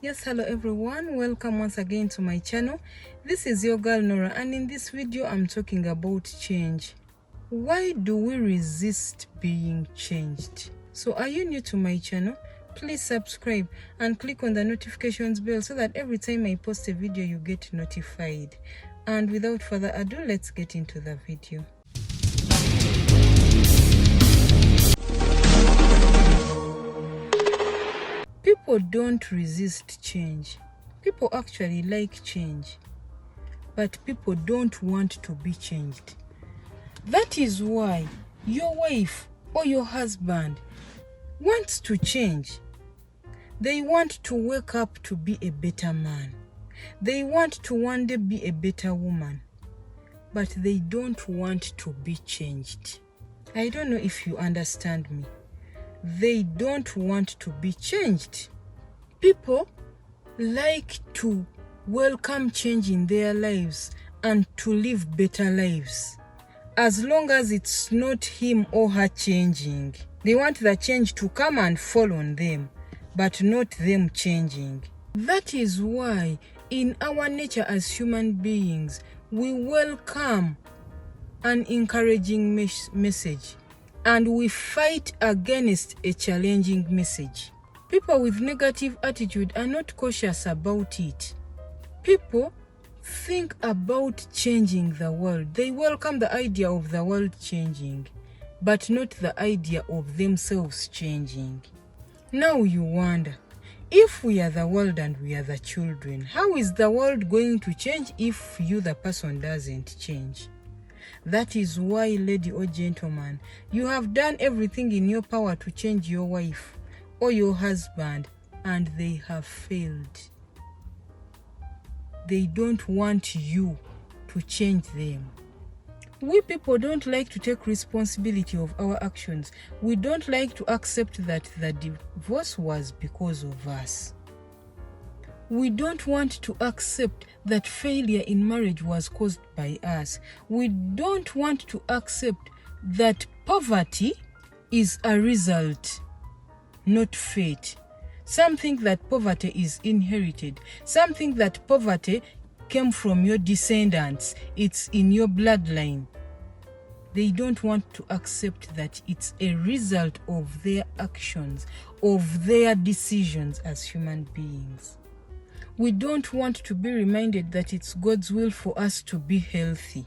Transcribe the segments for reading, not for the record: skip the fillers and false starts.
Yes, hello everyone, welcome once again to my channel. This is your girl Nora, and in this video I'm talking about change. Why do we resist being changed? So are you new to my channel? Please subscribe and click on the notifications bell so that every time I post a video you get notified. And without further ado, let's get into the video. People don't resist change. People actually like change, but people don't want to be changed. That is why your wife or your husband wants to change. They want to wake up to be a better man. They want to one day be a better woman, but they don't want to be changed. I don't know if you understand me. They don't want to be changed. People like to welcome change in their lives and to live better lives. As long as it's not him or her changing. They want the change to come and fall on them, but not them changing. That is why in our nature as human beings, we welcome an encouraging message and we fight against a challenging message. People with negative attitude are not cautious about it. People think about changing the world. They welcome the idea of the world changing, but not the idea of themselves changing. Now you wonder, if we are the world and we are the children, how is the world going to change if you, the person, doesn't change? That is why, lady or gentleman, you have done everything in your power to change your wife or your husband, and they have failed. They don't want you to change them. We people don't like to take responsibility of our actions. We don't like to accept that the divorce was because of us. We don't want to accept that failure in marriage was caused by us. We don't want to accept that poverty is a result, not fate. Something that poverty is inherited. Something that poverty came from your descendants. It's in your bloodline. They don't want to accept that it's a result of their actions, of their decisions as human beings. We don't want to be reminded that it's God's will for us to be healthy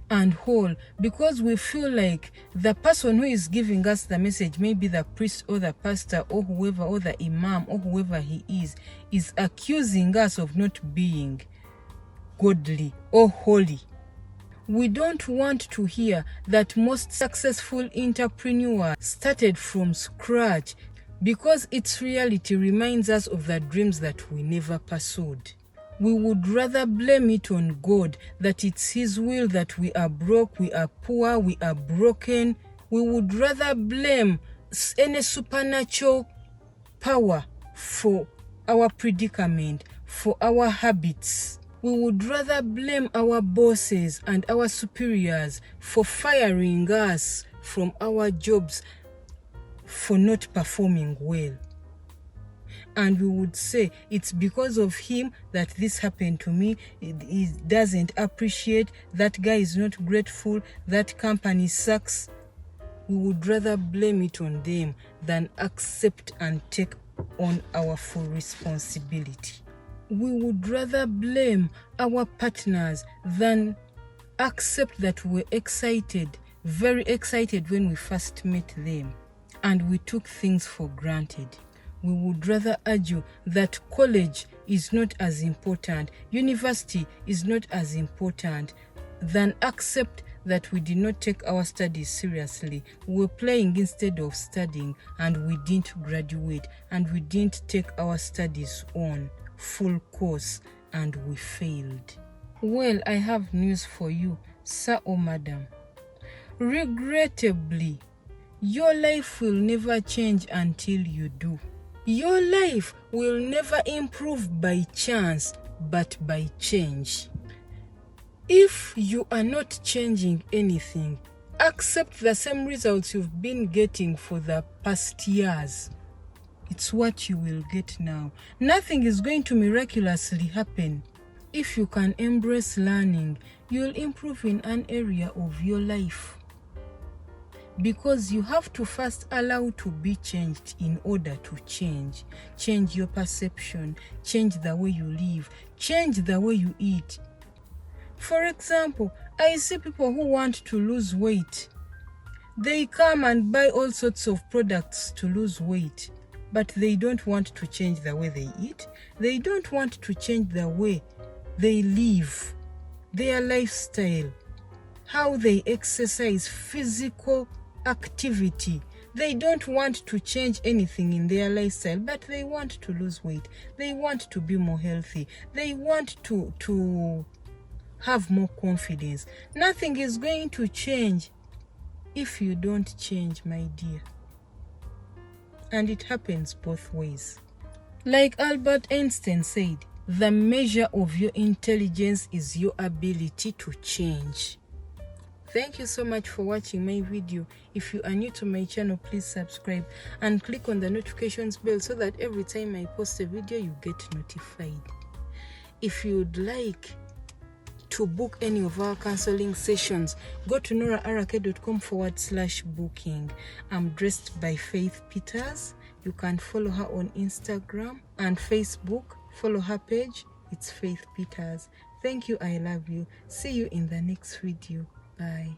and whole, because we feel like the person who is giving us the message, maybe the priest or the pastor or whoever, or the imam or whoever he is accusing us of not being godly or holy. We don't want to hear that most successful entrepreneurs started from scratch, because its reality reminds us of the dreams that we never pursued. We would rather blame it on God, that it's His will that we are broke, we are poor, we are broken. We would rather blame any supernatural power for our predicament, for our habits. We would rather blame our bosses and our superiors for firing us from our jobs for not performing well. And we would say, it's because of him that this happened to me. He doesn't appreciate, that guy is not grateful, that company sucks. We would rather blame it on them than accept and take on our full responsibility. We would rather blame our partners than accept that we're excited, very excited when we first met them, and we took things for granted. We would rather argue that college is not as important, university is not as important, than accept that we did not take our studies seriously. We were playing instead of studying, and we didn't graduate, and we didn't take our studies on full course, and we failed. Well, I have news for you, sir or madam. Regrettably, your life will never change until you do. Your life will never improve by chance, but by change. If you are not changing anything, accept the same results you've been getting for the past years. it's what you will get now. Nothing is going to miraculously happen. If you can embrace learning, you'll improve in an area of your life. Because you have to first allow to be changed in order to change. Change your perception, change the way you live, change the way you eat. For example, I see people who want to lose weight. They come and buy all sorts of products to lose weight, but they don't want to change the way they eat. They don't want to change the way they live, their lifestyle, how they exercise, physical activity. They don't want to change anything in their lifestyle, but they want to lose weight. They want to be more healthy. They want to have more confidence. Nothing is going to change if you don't change, my dear. And it happens both ways. Like Albert Einstein said, the measure of your intelligence is your ability to change. Thank you so much for watching my video. If you are new to my channel, please subscribe and click on the notifications bell so that every time I post a video, you get notified. If you'd like to book any of our counseling sessions, go to noraarake.com/booking. I'm dressed by Faith Peters. You can follow her on Instagram and Facebook. Follow her page. It's Faith Peters. Thank you. I love you. See you in the next video. Bye.